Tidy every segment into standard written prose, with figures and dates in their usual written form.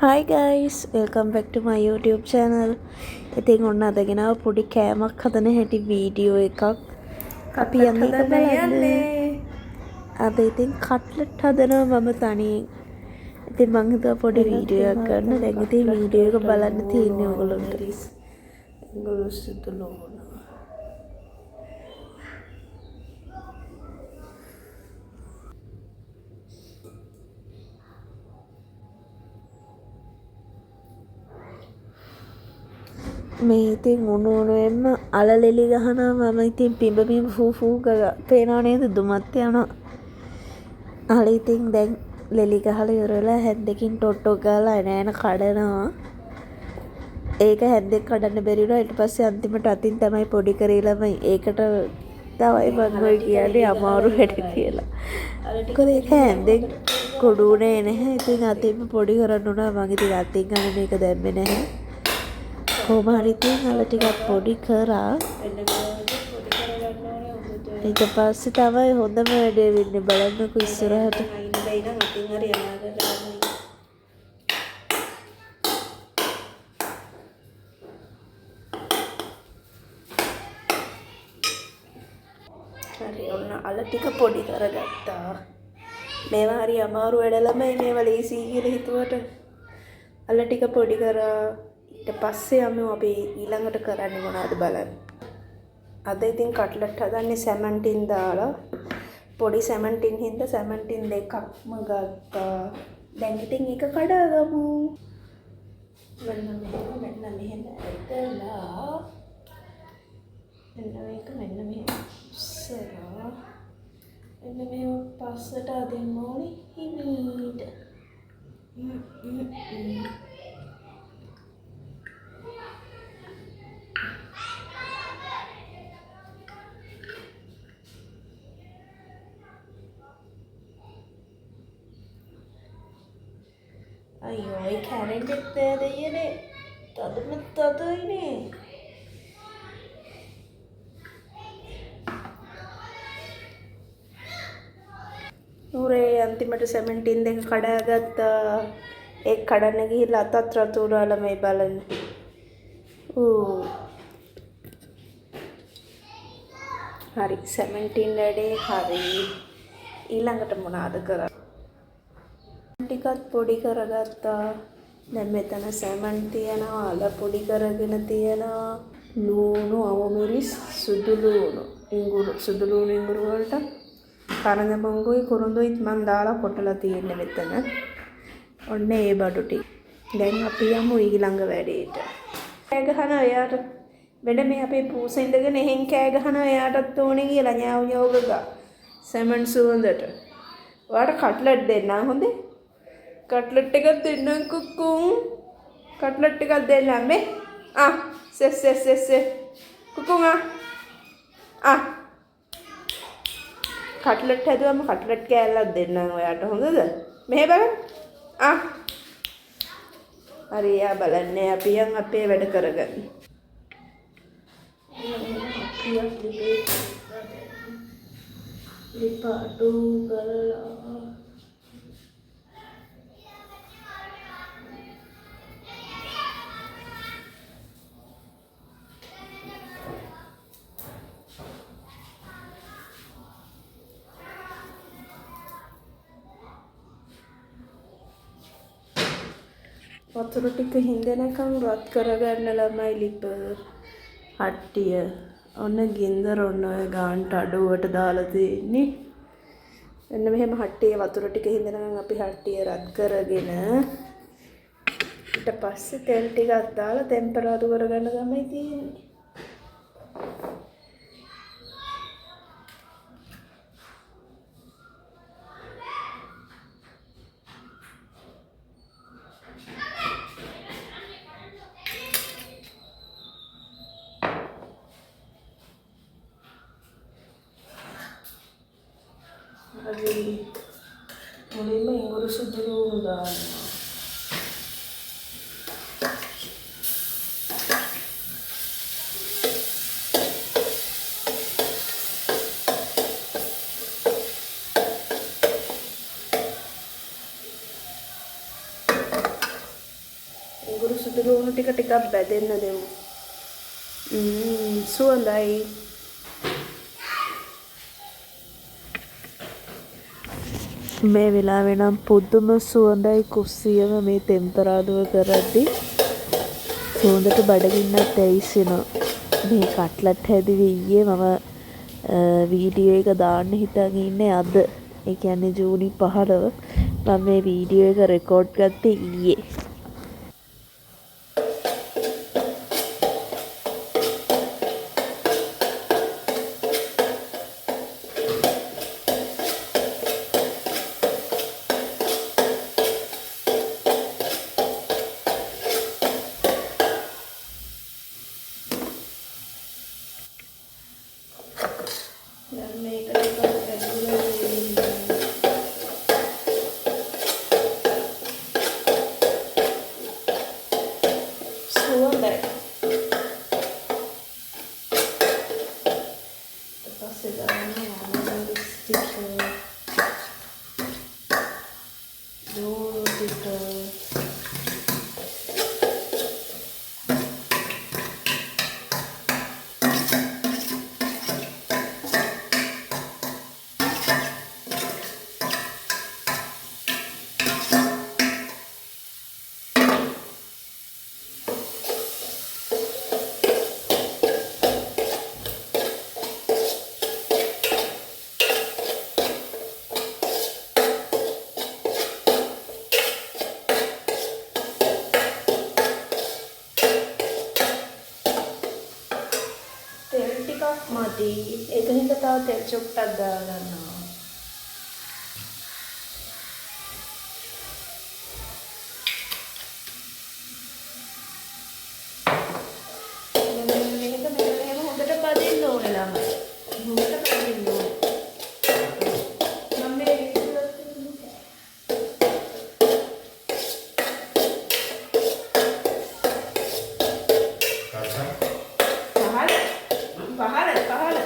Hi guys, welcome back to my YouTube channel. ඉතින් ඔන්න අදගෙන පොඩි කෑමක් හදන හැටි වීඩියෝ එකක් අපි යන්නේ ඒක බලන්න. අද ඉතින් කට්ලට් හදනවා මම තනියෙන්. ඉතින් මං හිතුවා පොඩි වීඩියෝ එකක් ගන්න. දැන් ඉතින් වීඩියෝ එක බලන්න තියෙන්නේ ඔයගොල්ලන්ට. මේ ඉතින් උණුවෙන්ම අලලෙලි ගහනවා මම ඉතින් පිඹ ෆූ ගා පේනවා නේද දුමත් යනවා. අල ඉතින් දැන් ලෙලි ගහලා ඉවරලා හැන්දකින් ටොට්ටෝ ගාලා එනෑන කඩනවා. ඒක හැන්දෙන් කඩන්න බැරි වුණා. ඊට පස්සේ අන්තිමට අතින් තමයි පොඩි කරේ ළමයි. ඒකට තමයි මම ඔය කියන්නේ අමාරු වැඩ කියලා. මොකද ඒක හැන්දෙන් කොඩුනේ නැහැ. ඉතින් අතින්ම පොඩි කරන්න උනා. මම ඉතින් අතින් ගන්න මේක දැම්මේ නැහැ. කොහොම හරි ඉතින් අල ටිකක් පොඩි කරා. ඊට පස්සේ තමයි හොඳම වැඩේ වෙන්නේ. බලන්නකෝ ඉස්සරහට. හරි ඔන්න අල ටික පොඩි කරගත්තා. මේවා හරි අමාරු වැඩ ළමයි. මේවා ලේසි කියලා හිතුවට අල ටික පොඩි කරා. ඊට පස්සේ අපි ඊළඟට කරන්නේ මොනවද බලන්න. අද ඉතින් කට්ලට් හදන්නේ සැමන්ටින් දාලා. පොඩි සැමන්ටින් හින්දා සැමන්ටින් දෙකක්ම ගත්තා. දැන් ඉතින් එක කඩාගමු. මෙන්න මෙහෙම ඇදලා. මෙන්න මෙහෙම ඉස්සරහා. මෙන්න මෙහෙම පස්සට අදින්න ඕනේ හිමීට. අයියෝ ඒ කැරෙන්ට් දෙයනේ තදයිනේ. උරේ අන්තිමට සෙමන්ටින් දෙක කඩාගත්තා. ඒක කඩන්න ගිහිල්ලා අතත් රතු උනාලා මේ බලන්න. හරි සෙමන්ටින් වැඩේ හරි. ඊළඟට මොනවද කරන්නේ? ටිකත් පොඩි කරගත්තා. දැන් මෙතන සැමන් තියනවා, අල පොඩි කරගෙන තියනවා, ලූණු, අවමිරිස්, සුදු ලූණු, ඉඟුරු වලට කරඳ බංගුයි කුරුඳුයිත් මන් දාලා කොටලා තියෙන්නේ මෙතන. ඔන්න ඒ බඩු ටික. දැන් අපි යමු ඊළඟ වැඩේට. කෑ ගහනවා එයාට. වෙන මේ අපේ පූසේ ඉඳගෙන එහෙන් කෑ ගහනවා එයාටත් ඕනේ කියලා ඥාව් ගා. සැමන් සුවඳට. ඔයාට කට්ලට් දෙන්න හොඳේ. කට්ලට් එකක් දෙන්නම් කුකුම්. කට්ලට් එකක් දෙන්නම් මේ. සෙස් කුකුම් කට්ලට් හැදුවම කට්ලට් කෑල්ලක් දෙන්නම් ඔයාට හොඳද? මෙහෙ බලන්න. හරි යා බලන්නේ අපි යන් අපේ වැඩ කරගන්න. ලිපාටු කරලා වතුර ටික හින්දනකම් රත් කරගන්න ළමයි ලිප හට්ටිය. ඔන්න ගින්දර ඔන්න ඔය ගාන්ට අඩුවට දාලා තියෙන්නේ. එන්න මෙහෙම හට්ටිය වතුර ටික හින්දනකම් අපි හට්ටිය රත් කරගෙන ඊට පස්සේ තෙල් ටිකක් දාලා ටෙම්පරාදු කරගන්න තමයි තියෙන්නේ. මුලින්ම ඉඟුරු සුදු ලූණු දානවා. අඟුරු සුදු ලුණු ටික ටිකක් බැදෙන්න දෙමු. සුවඳයි. මේ වෙලාවේ නම් පුදුම සුවඳයි කුස්සියම මේ තෙම්පරාදුව කරද්දි සුවඳට බඩගින්නක් ඇවිස්සෙනවා. මේ කට්ලට් හැදුවේ ඊයේ මම වීඩියෝ එක දාන්න හිතාගෙන ඉන්නේ අද. ඒ කියන්නේ ජූනි 15 මම මේ වීඩියෝ එක රෙකෝඩ් ගත්තේ ඊයේ. දැන් මේක ටිකක් ඇදුලා සුවඳයි. ඊට පස්සේ දානවා ලිප්ස්ටික් ලුණු ටික තෙල් ටිකක් මදි. ඒක හින්දා තව තෙල් චුට්ටක් දාගන්නවා. මේක මෙහෙම හොඳට බදින්න ඕනේ ළමයි. හොඳට බදින්න ඕනේ. මම මේ පහළ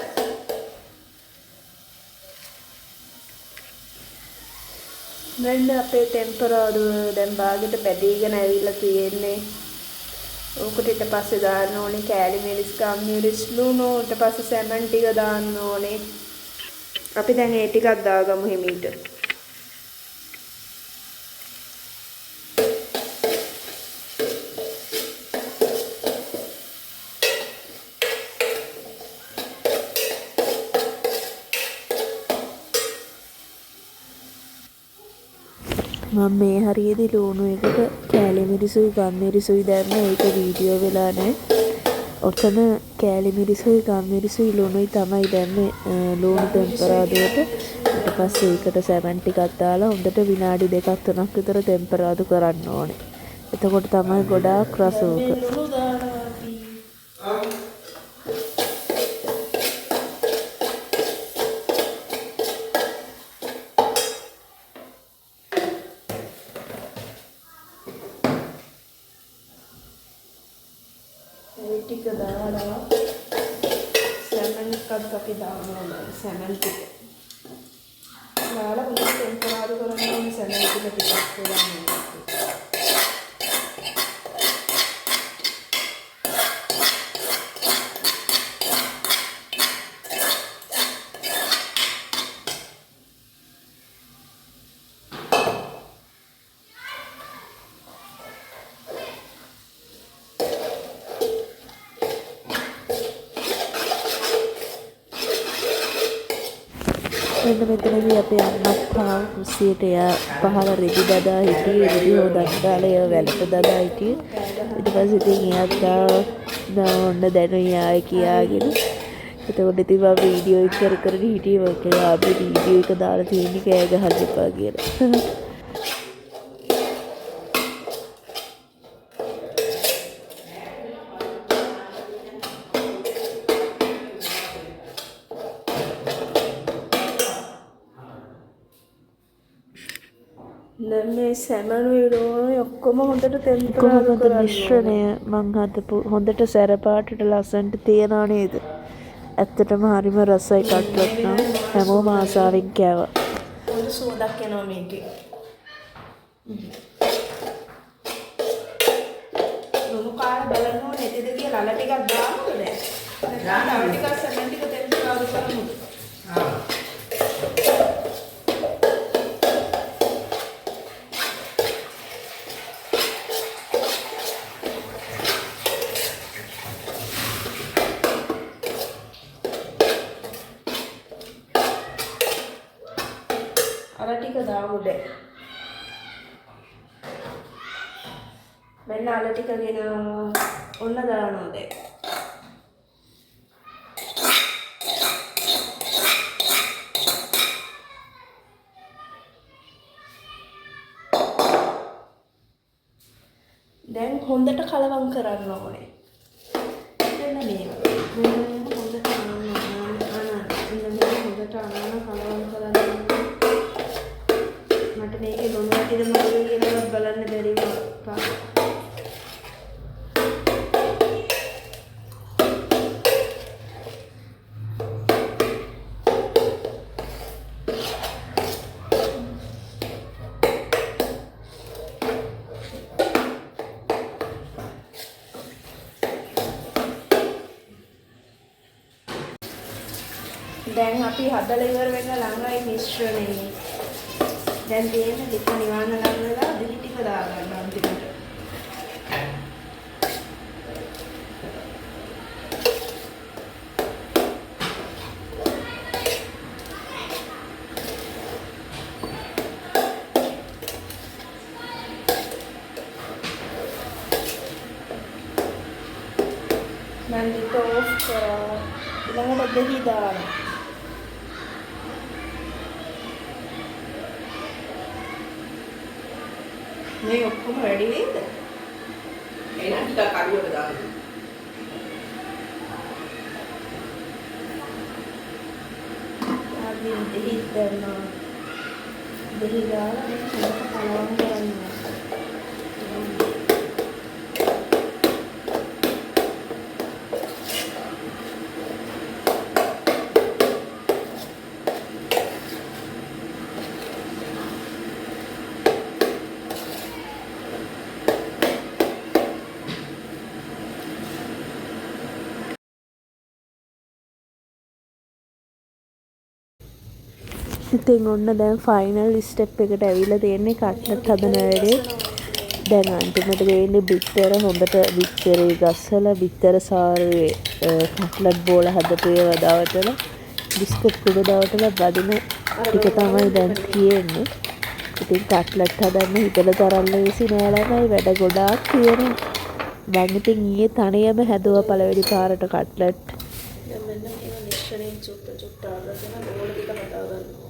මෙන්න අපේ ටෙම්පරාදුව දැන් බාගෙට බැදීගෙන ඇවිල්ලා තියෙන්නේ. ඕකට ඊට පස්සේ දාන්න ඕනේ කෑලි මිරිස් කම්මිරිස් ලුණු ඊට පස්සේ සැමන් ටික දාන්න ඕනේ. අපි දැන් ඒ ටිකක් දාගමු හිමීට. මම මේ හරියේදී ලුණු එකට කෑලි මිරිසුයි ගම් මිරිසුයි දැම්ම ඒක වීඩියෝ වෙලා නැහැ. ඔතන කෑලි මිරිසුයි ගම් මිරිසුයි ලුණුයි තමයි දැම්මේ ලුණු ටෙම්පරාදුවට. ඊට පස්සේ ඒකට සැමන් ටිකක් දාලා හොඳට විනාඩි 2-3ක් විතර ටෙම්පරාදු කරන්න ඕනේ. එතකොට තමයි ගොඩාක් රස උක. ඒ ටික දාලා සැමන් එකක් අපි දානවා. සැමන් ටික දාලා හොඳට ටෙම්පරාදු කරන්න ඕනේ. සැමන් ටික ටිකක් දාන්න. මෙන්න මෙතනදී අපේ අම්මත් තාම කුස්සියට පහළ රෙදි දදා හිටියේ. රෙදි හොදන්න දාලා ඒව වැලට දදා හිටියේ. ඊට පස්සේ ඉතින් එයාත් ඔන්න දැනුයි ආයේ කියාගෙන. එතකොට ඉතින් මම වීඩියෝ එක කර හිටියේ. ඔක ආපේ වීඩියෝ එක දාලා තියෙන්නේ කෑ ගහන්න එපා කියලා. දැන් මේ සැමනුයි ලුණුයි ඔක්කොම හොඳට ටෙම්පරාදු කරන්න මිශ්‍රණය මං හදපු හොඳට සැර පාටට ලස්සනට තියනවා නේද? ඇත්තටම හරිම රසයි කට්ලට් නම් හැමෝම ආසාවෙන් කෑවා. හොඳ සුවඳක් එනවා මේකේ. අල ටිකක් දාන්නද දැන්? දාන්න ටිකක් සෙමෙන්ට් ටික තෙල් ටික අවුල් කරමුද? අල ටික දාමු දැන්. මෙන්න අල ටික ගෙන ඔන්න දානවා දැන්. දැන් හොඳට කලවම් කරන්න ඕනේ. මෙන්න මේක. මෙන්න හොඳට කලවම් කරන්න. මට මේකේ ලුණු වැටිද මඩේ කියලාවත් බලන්න බැරි වුණා. දැන් අපි හදලා ඉවර වෙන්න ළඟයි මිශ්‍රණය. දැන් දෙන්නේ ටික නිවන්න ලඟ වෙලා දිලි ටික දාගන්න අන්තිමට. දැන් ලිට ඔෆ් කරා. ඊළඟට දෙහි දානවා. මේ ඔක්කොම වැඩි වෙයිද? එහෙනම් ටිකක් අඩුවට දාන්න. ආදී දෙහි දානවා. දෙහි දාලා මේක හොඳට කලවම් කරනවා. ඉතින් ඔන්න දැන් ෆයිනල් ස්ටෙප් එකට ඇවිල්ලා තියෙන්නේ කට්ලට් හදන වැඩේ. දැන් අන්තිමට වෙන්නේ බිත්තර හොඳට බිත්තරේ ගස්සලා බිත්තර සාරුවේ කට්ලට් බෝල හදපු ඒවා දවටලා බිස්කට් කුඩ දවටලා බදින ටික තමයි දැන් තියෙන්නේ. ඉතින් කට්ලට් හදන්න හිතලා තරම් ලේසි නෑ ළමයි, වැඩ ගොඩාක් තියෙනවා. මම ඉතින් ඊයේ තනියම හැදුවා පළවෙනි පාරට කට්ලට්. දැන් මෙන්න මේ මිශ්‍රණයෙන් චුට්ට අරගෙන බෝල ටික හදා ගන්න.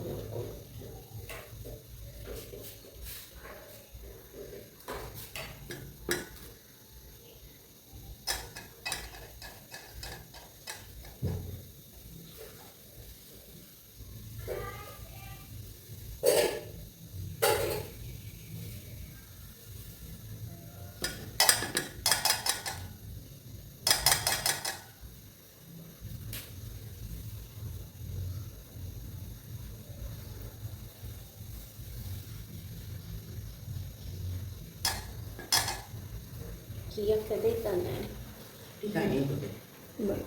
කීයක් ඇදෙයි දන්නේ නැහැ. ටිකයි නේද? බයි.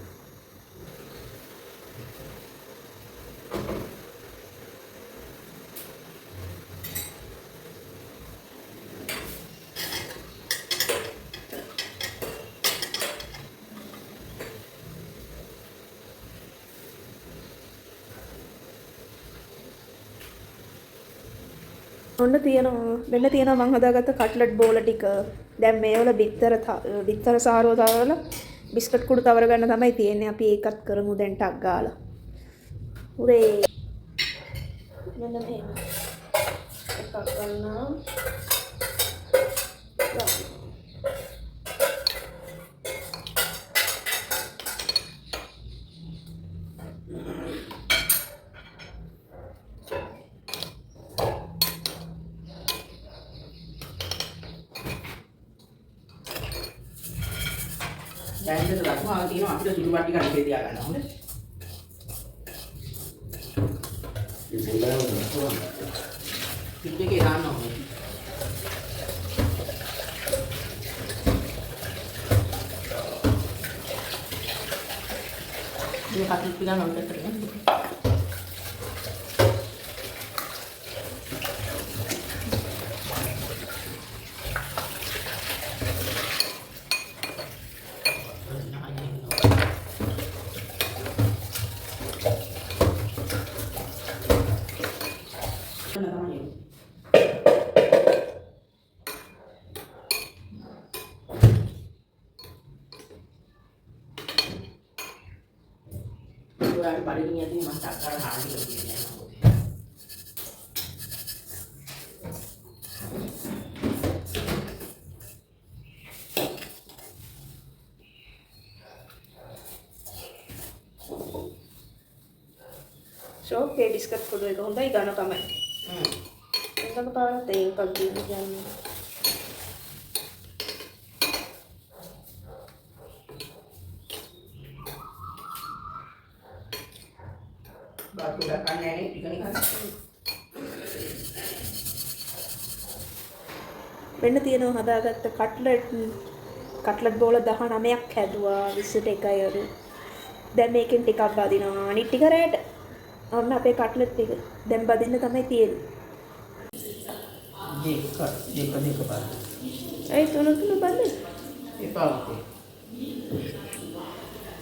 ඔන්න තියෙනවා මෙන්න තියෙනවා මම හදාගත්ත කට්ලට් බෝල ටික. දැන් මේවල බිත්තර සාරුව දාලා බිස්කට් කුඩු තවර ගන්න තමයි තියෙන්නේ. අපි ඒකත් කරමු දැන් ටක් ගාලා. උරේ මෙන්න මේක එකක් ගන්නවා. දැන් ඉතින් රත්මාව තියෙනවා අපිට සුළු පට්ටි කණිතේ තියා ගන්න හොඳ. ඉතින් බලන්න පිට් එකේ දාන්න ඕනේ. Ini kaki pegang udah kering. Bulan palingnya itu masak kalau hari begini. So, okay, discuss ko doon. Kung tayo gano'n kami. Ang parang tayo pag-ibigyan. Baru udah kan ini juga kan. වෙන්න තියෙනවා හදාගත්ත cutlet බෝල 19ක් හැදුවා 20ට එකයි අර. දැන් මේකෙන් ටිකක් බදිනවා. අනිත් ටික රැට. ඔන්න අපේ කට්ලට් ටික. දැන් බදින්න තමයි තියෙන්නේ. Deka baru. තුන බදින්න. Epa.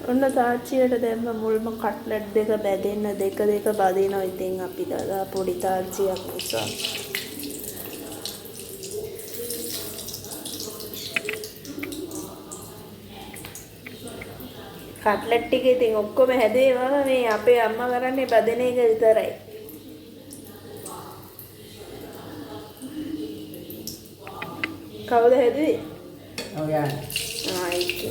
ඔන්න තාච්චියට දැම්ම මුල්ම කට්ලට් දෙක බැදෙන්න දෙක බදිනවා. ඉතින් අපි දාලා පොඩි තාච්චියක් නිසා. කට්ලට් ටික ඉතින් ඔක්කොම හැදේවා මේ අපේ අම්මා කරන්නේ බදෙන එක විතරයි. කවුද හැදුවේ? Oh ya. ඒක.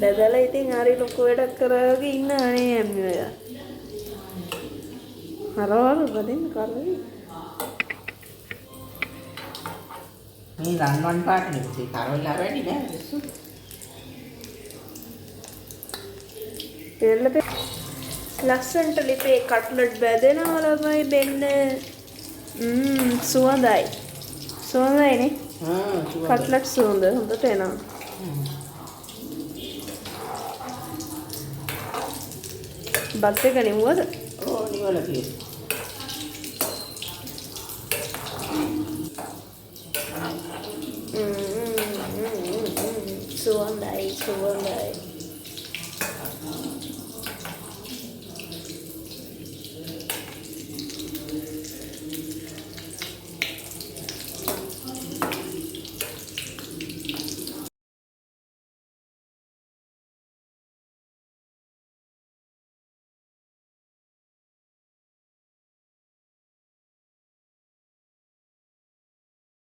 බදලා ඉතින් හරි ලොකු වැඩක් කරගෙන ඉන්න අනේ අම්මි ඔයා. හරවල බදෙන්න කරේ. Ini ranwan part nih sih. Taruh lari nih deh. එල්ලපේ ලස්සන්ට ලිපේ කට්ලට් බැදෙනවා ළමයි බෙන්න. සුවඳයි. සුවඳයිනේ. කට්ලට් සුවඳ හොඳට එනවා. බත් එක නිමුවද? Oh, ini lagi. සුවඳයි.